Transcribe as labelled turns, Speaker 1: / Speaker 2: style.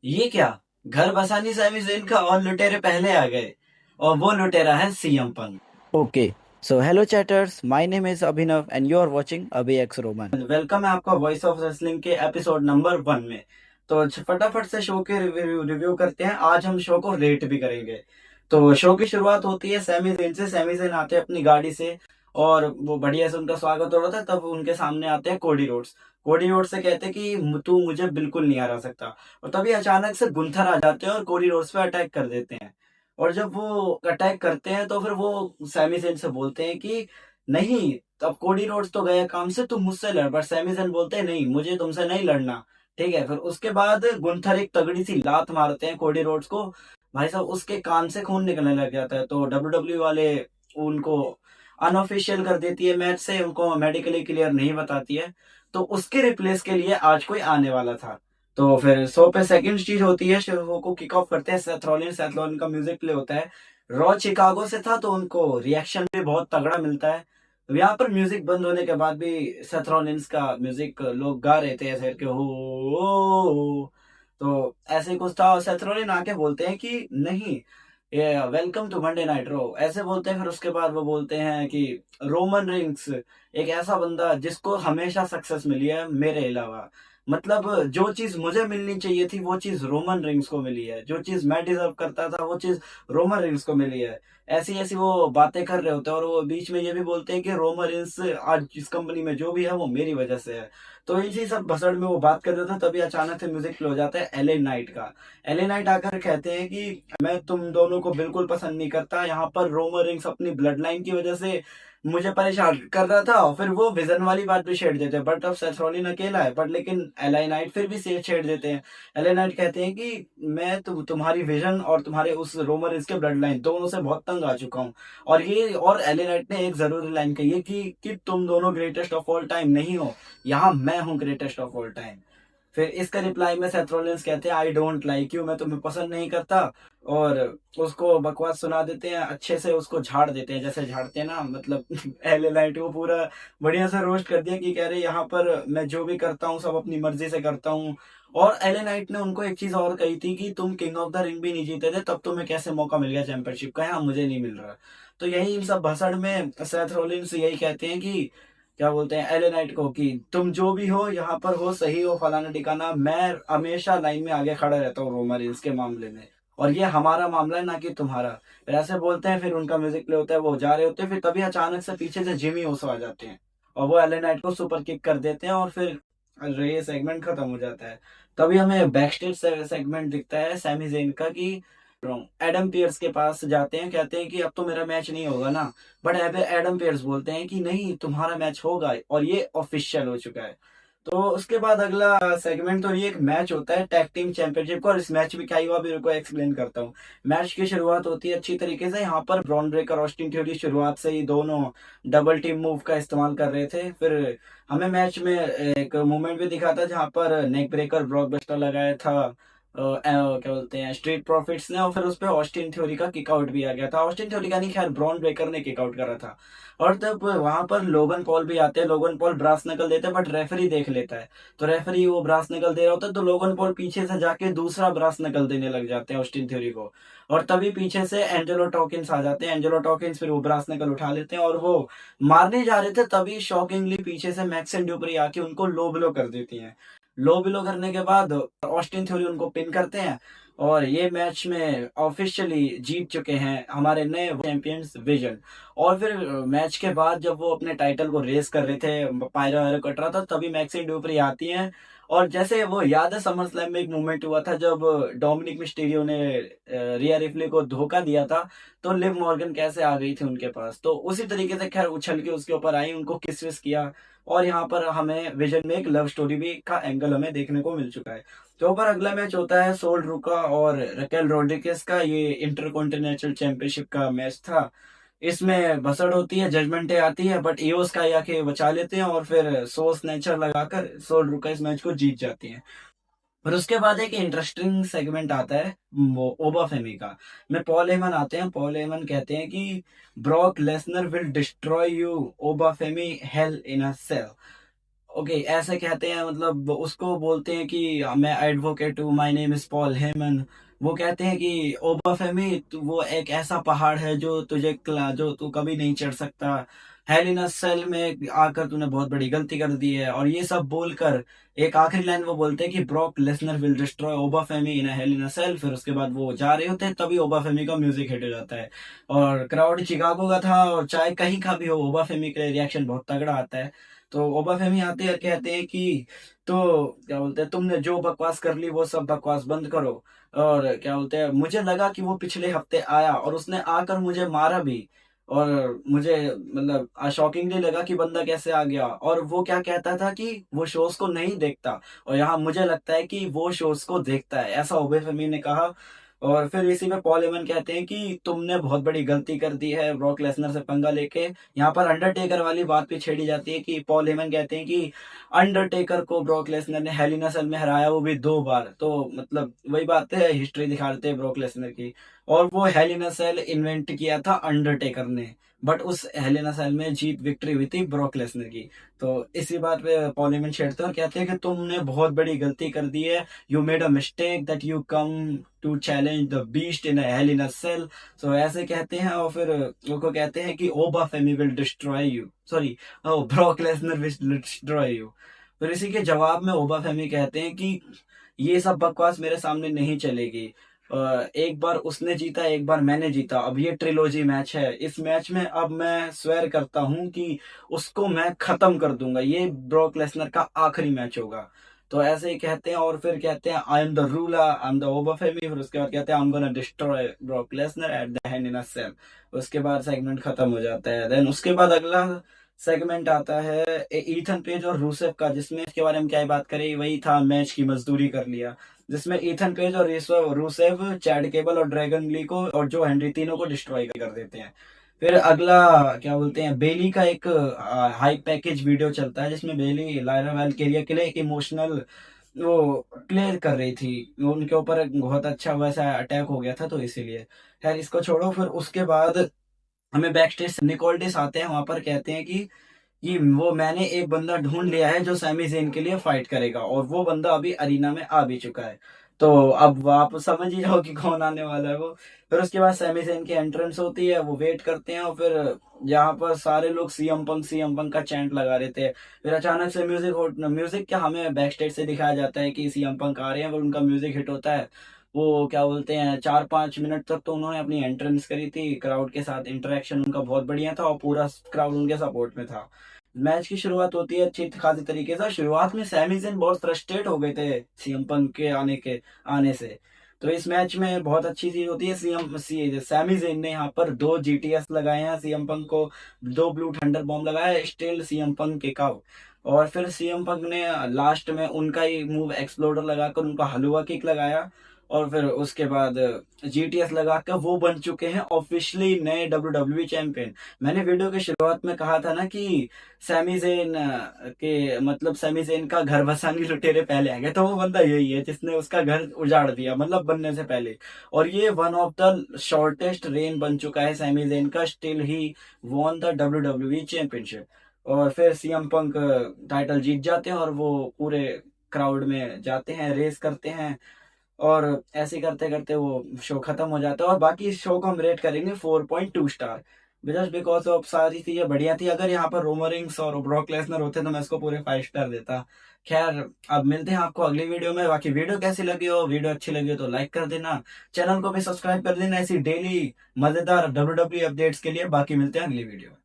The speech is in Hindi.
Speaker 1: ये क्या? घर बसानी सैमी ज़ेन का और लुटेरे पहले आ गए। और वो लुटेरा है सीएम पंग।
Speaker 2: Okay, so hello chatters, my name is Abhinav and you are watching Abhi X Roman.
Speaker 1: Welcome है आपका वॉइस ऑफ रेसलिंग के एपिसोड नंबर 1 में। तो फटाफट से शो के रिव्यू करते हैं। आज हम शो को रेट भी करेंगे। तो शो की शुरुआत होती है सैमी ज़ेन से। सैमी ज़ेन आते हैं अपनी गाड़ी से और वो बढ़िया से उनका स्वागत हो रहा था। तब उनके सामने आते हैं कोडी रोड्स। कोडी रोड्स से कहते हैं कि तू मुझे बिल्कुल नहीं हरा सकता। और तभी अचानक से गुंथर आ जाते हैं और कोडी रोड्स पे अटैक कर देते हैं। और जब वो अटैक करते हैं तो फिर वो सैमी ज़ेन से बोलते हैं कि नहीं, अब कोडी रोड्स तो गया काम से, तुम मुझसे लड़। पर सैमी ज़ेन बोलते हैं नहीं, मुझे तुमसे नहीं लड़ना। ठीक है, फिर उसके बाद गुंथर एक तगड़ी सी लात मारते हैं कोडी रोड्स को। भाई साहब उसके कान से खून निकलने लग जाता है। तो डब्ल्यू वाले उनको अनऑफिशियल कर देती है मैच से, उनको मेडिकली क्लियर नहीं बताती है। तो उसके रिप्लेस के लिए आज कोई आने वाला था। तो फिर शो पे सेकंड चीज होती है, शो को किक ऑफ करते हैं सेथ रॉलिन्स। सेथ रॉलिन्स का म्यूजिक प्ले होता है। रॉ चिकागो से था तो उनको रिएक्शन भी बहुत तगड़ा मिलता है। तो यहाँ पर म्यूजिक बंद होने के बाद भी सेथ रॉलिन्स का म्यूजिक लोग गा रहे थे ऐसे करके, हो। तो ऐसे ही कुछ था और सेथ रॉलिन आके बोलते हैं कि नहीं, ये वेलकम टू मंडे नाइट रो, ऐसे बोलते हैं। फिर उसके बाद वो बोलते हैं कि रोमन रिंग्स एक ऐसा बंदा जिसको हमेशा सक्सेस मिली है मेरे अलावा। मतलब जो चीज मुझे मिलनी चाहिए थी वो चीज रोमन रिंग्स को मिली है, जो चीज मैं डिजर्व करता था वो चीज रोमन रिंग्स को मिली है। ऐसी ऐसी वो बातें कर रहे होते हैं और वो बीच में ये भी बोलते हैं कि रोमन रिंग्स आज जिस कंपनी में जो भी है वो मेरी वजह से है। तो इसी सब भसड़ में वो बात कर रहे थे, तभी अचानक से म्यूजिक प्ले हो जाता है एले नाइट का। एले नाइट आकर कहते हैं कि मैं तुम दोनों को बिल्कुल पसंद नहीं करता, यहाँ पर रोमन रिंग्स अपनी ब्लड लाइन की वजह से मुझे परेशान कर रहा था। और फिर वो विजन वाली बात भी छेड़ देते हैं, बट अब सेथ रॉलिन अकेला है। बट लेकिन एले नाइट फिर भी से छेड़ देते हैं। एले नाइट कहते हैं कि मैं तुम्हारी विजन और तुम्हारे उस रोमन रिंग्स के ब्लड लाइन दोनों से बहुत तंग आ चुका हूँ। और एले नाइट ने एक जरूरी लाइन कही है कि तुम दोनों ग्रेटेस्ट ऑफ ऑल टाइम नहीं हो, यहाँ मैं हूँ ग्रेटेस्ट ऑफ ऑल टाइम। फिर इसका रिप्लाई में सेथ रॉलिन्स कहते हैं आई डोंट लाइक यू, मैं तुम्हें पसंद नहीं करता। और उसको बकवास सुना देते हैं, अच्छे से उसको झाड़ देते हैं जैसे झाड़ते हैं ना, मतलब एल नाइट को पूरा बढ़िया से रोस्ट कर दिया कि कह रहे यहाँ पर मैं जो भी करता हूँ सब अपनी मर्जी से करता हूँ। और एल नाइट ने उनको एक चीज और कही थी कि तुम किंग ऑफ द रिंग भी नहीं जीते थे, तब तुम्हें कैसे मौका मिल गया चैंपियनशिप का, यहाँ मुझे नहीं मिल रहा। तो यही इन सब भसड़ में सेथ रॉलिन्स यही कहते हैं कि क्या बोलते हैं एले नाइट को कि तुम जो भी हो यहाँ पर हो, सही हो, फलाना ठिकाना, मैं हमेशा लाइन में आगे खड़ा रहता हूँ रोमन रेंस के मामले में। और ये हमारा मामला है ना कि तुम्हारा। फिर ऐसे बोलते हैं, फिर उनका म्यूजिक प्ले होता है, वो जा रहे होते हैं। फिर तभी अचानक से पीछे से जिमी ओसो आ जाते हैं और वो एले नाइट को सुपर किक कर देते हैं और फिर ये सेगमेंट खत्म हो जाता है। तभी हमें बैक स्टेज सेगमेंट दिखता है सैमी जेन का कि एडम पियर्स के पास जाते हैं, कहते हैं कि अब तो मेरा मैच नहीं होगा ना। बट एडम पेयर्स बोलते हैं कि नहीं, तुम्हारा मैच होगा और ये ऑफिशियल हो चुका है। तो उसके बाद अगला सेगमेंट तो ये एक मैच होता है टैग टीम चैंपियनशिप का। और इस मैच में क्या हुआ भी को एक्सप्लेन करता हूँ। मैच की शुरुआत होती है अच्छी तरीके से। यहाँ पर ब्रॉन ब्रेकर ऑस्टिन थ्योरी शुरुआत से ही दोनों डबल टीम मूव का इस्तेमाल कर रहे थे। फिर हमें मैच में एक मूवमेंट भी दिखा था जहाँ पर नेक ब्रेकर ब्रॉक बस्टर लगाया था क्या बोलते हैं स्ट्रीट प्रॉफिट्स ने। और फिर उस पर ऑस्टिन थ्योरी का किकआउट भी आ गया था। ऑस्टिन थ्योरी का नहीं, खैर ब्रॉन ब्रेकर ने किकआउट करा था। और तब वहां पर लोगन पॉल भी आते हैं। लोगन पॉल ब्रास नकल देते हैं बट रेफरी देख लेता है। तो रेफरी वो ब्रास नकल दे रहा होता है तो लोगन पॉल पीछे से जाके दूसरा ब्रास नकल देने लग जाते हैं ऑस्टिन थ्योरी को। और तभी पीछे से एंजेलो टॉकिंस आ जाते हैं। एंजेलो टॉकिंस फिर वो ब्रास नकल उठा लेते हैं और वो मारने जा रहे थे, तभी शॉकिंगली पीछे से मैक्सन ड्यूपरी आके उनको लो ब्लो कर देती हैं। लो बिलो करने के बाद ऑस्टिन थ्योरी उनको पिन करते हैं और ये मैच में ऑफिशियली जीत चुके हैं हमारे नए चैंपियंस विजन। और फिर मैच के बाद जब वो अपने टाइटल को रेस कर रहे थे, पायरो वायरो कट रहा था, तभी मैक्सिन ड्यूपरी आती हैं। और जैसे वो याद है समर स्लैम में एक मूवमेंट हुआ था जब डोमिनिक मिस्टीरियो ने रिया रिप्ली को धोखा दिया था, तो लिव मॉर्गन कैसे आ गई थी उनके पास। तो उसी तरीके से खैर उछल के उसके ऊपर आई, उनको किस विस किया। और यहाँ पर हमें विजन में एक लव स्टोरी भी का एंगल हमें देखने को मिल चुका है। तो ऊपर अगला मैच होता है सोल रुका और रकेल रोड्रिगेज का, ये इंटरकॉन्टिनेंटल चैंपियनशिप का मैच था। इसमें भसड़ होती है, जजमेंट डे आती है, बट ईओस का आके बचा लेते हैं और फिर सोस नेचर लगाकर सोल रुका इस मैच को जीत जाती है। और उसके बाद एक इंटरेस्टिंग सेगमेंट आता है वो ओबा फेमी का। में पॉल हेमन आते हैं। पॉल हेमन कहते हैं कि Brock Lesnar will destroy you Oba Femi, hell in a cell. Okay, ऐसे कहते हैं, मतलब उसको बोलते हैं कि मैं एडवोकेट हूँ, my name is Paul Heyman. वो कहते हैं कि ओबाफेमी वो एक ऐसा पहाड़ है जो जो तू कभी नहीं चढ़ सकता। हेल इन अ सेल में आकर तूने बहुत बड़ी गलती कर दी है, और ये सब बोलकर एक आखिरी लाइन वो बोलते हैं कि Brock Lesnar will destroy Oba Femi in a hell in a cell. फिर उसके बाद वो जा रहे होते हैं, तभी ओबाफेमी का म्यूजिक हिट हो जाता है, और क्राउड चिकागो का था, और चाहे कहीं का भी हो, ओबाफेमी के रिएक्शन बहुत तगड़ा आता है। तो ओबाफेमी आते हैं और कहते हैं कि तो क्या बोलते हैं, तुमने जो बकवास कर ली वो सब बकवास बंद करो। और क्या बोलते हैं, मुझे लगा कि वो पिछले हफ्ते आया और उसने आकर मुझे मारा भी, और मुझे मतलब शॉकिंगली लगा कि बंदा कैसे आ गया। और वो क्या कहता था कि वो शोज को नहीं देखता, और यहाँ मुझे लगता है कि वो शोज को देखता है, ऐसा ओबाफेमी ने कहा। और फिर इसी में पॉल हेमन कहते हैं कि तुमने बहुत बड़ी गलती कर दी है ब्रॉक लेसनर से पंगा लेके। यहाँ पर अंडरटेकर वाली बात भी छेड़ी जाती है कि पॉल हेमन कहते हैं कि अंडरटेकर को ब्रॉक लेसनर ने हेल इन अ सेल में हराया, वो भी 2 बार। तो मतलब वही बात है, हिस्ट्री दिखाते हैं ब्रॉक लेसनर की। और वो hello in a cell invent किया था अंडरटेकर ने, बट उस हेल इन अ सेल में जीत विक्ट्री हुई थी ब्रॉक लेसनर की। तो इसी बात पे पॉल हेमन छेड़ते हैं और कहते हैं कि तुमने बहुत बड़ी गलती कर दी है, you made a mistake that you come to challenge the beast in hell in a cell. So ऐसे कहते हैं, और फिर उनको कहते हैं कि Oba Femi will destroy you, sorry, Brock Lesnar will destroy you. फिर इसी के जवाब में ओबा फेमी कहते हैं कि ये सब बकवास मेरे सामने नहीं चलेगी। एक बार उसने जीता, एक बार मैंने जीता, अब ये ट्रिलोजी मैच है, इस मैच में अब मैं स्वेर करता हूं कि उसको मैं खत्म कर दूंगा, ये ब्रॉक लेसनर का आखिरी मैच होगा। तो ऐसे ही कहते हैं, और फिर कहते हैं I am the ruler, I am the Oba Femi. फिर उसके बाद कहते हैं I am gonna destroy Brock Lesnar at the hand in a cell. उसके बाद सेगमेंट खत्म हो जाता है। देन उसके बाद अगला सेगमेंट आता है ईथन पेज और रूसेफ का, जिसमें इसके बारे में क्या ही बात करें, वही था, मैच की मजदूरी कर लिया। जिसमें ईथन पेज और रूसेफ चैड केबल और ड्रैगन ली को और जो हेनरी तीनों को डिस्ट्रॉय कर देते हैं। फिर अगला क्या बोलते हैं, बेली का एक हाई पैकेज वीडियो चलता है, जिसमें बेली लायरा वेलकेरिया के लिए एक इमोशनल वो क्लियर कर रही थी, उनके ऊपर एक बहुत अच्छा वैसा अटैक हो गया था, तो इसीलिए। खैर इसको छोड़ो। फिर उसके बाद हमें बैक स्टेज निकोल्डिस आते हैं, वहां पर कहते हैं कि वो मैंने एक बंदा ढूंढ लिया है जो सैमी जेन के लिए फाइट करेगा, और वो बंदा अभी अरीना में आ भी चुका है। तो अब आप समझ ही जाओ कि कौन आने वाला है वो। फिर उसके बाद सैमी जेन की एंट्रेंस होती है, वो वेट करते हैं, और फिर यहाँ पर सारे लोग सीएम पंक का चैंट लगा रहे थे। फिर अचानक से म्यूजिक क्या, हमें बैक स्टेज से दिखाया जाता है कि सीएम पंक आ रहे हैं, और उनका म्यूजिक हिट होता है। वो क्या बोलते हैं, 4-5 मिनट तक तो उन्होंने अपनी एंट्रेंस करी थी, क्राउड के साथ इंटरेक्शन उनका बहुत बढ़िया था, और पूरा क्राउड उनके सपोर्ट में था। मैच की शुरुआत होती है अच्छी खासी तरीके से। शुरुआत में सैमी ज़ेन बहुत फ्रस्ट्रेट हो गए थे सीएम पंक के आने से। तो इस मैच में बहुत अच्छी चीज होती है, सैमी ज़ेन ने यहाँ पर 2 GTS लगाए हैं सीएम पंक को, 2 ब्लू थंडर बॉम्ब लगाया है, still CM Punk kick out. और फिर सीएम पंक ने लास्ट में उनका ही मूव एक्सप्लोडर लगाकर उनका हलवा किक लगाया, और फिर उसके बाद GTS लगाकर वो बन चुके हैं ऑफिशियली नए WWE चैंपियन। मैंने वीडियो की शुरुआत में कहा था ना कि सैमी ज़ेन के मतलब सैमी ज़ेन का घर बसानी लुटेरे पहले आ गए, तो वो बंदा यही है जिसने उसका घर उजाड़ दिया, मतलब बनने से पहले। और ये one of the shortest rain बन चुका है सैमी ज़ेन का, still he won the WWE championship. और फिर सीएम पंक टाइटल जीत जाते हैं, और वो पूरे क्राउड में जाते हैं, रेस करते हैं, और ऐसे करते करते वो शो खत्म हो जाता है। और बाकी इस शो को हम रेट करेंगे 4.2 स्टार, जस्ट बिकॉज ऑफ सारी चीजें बढ़िया थी। अगर यहाँ पर रोमरिंग्स और ब्रॉक लेसनर होते तो मैं इसको पूरे 5 स्टार देता। खैर, अब मिलते हैं आपको अगली वीडियो में। बाकी वीडियो कैसी लगी हो, वीडियो अच्छी लगी हो तो लाइक कर देना, चैनल को भी सब्सक्राइब कर देना ऐसी डेली मजेदार WWE अपडेट्स के लिए। बाकी मिलते हैं अगली वीडियो में।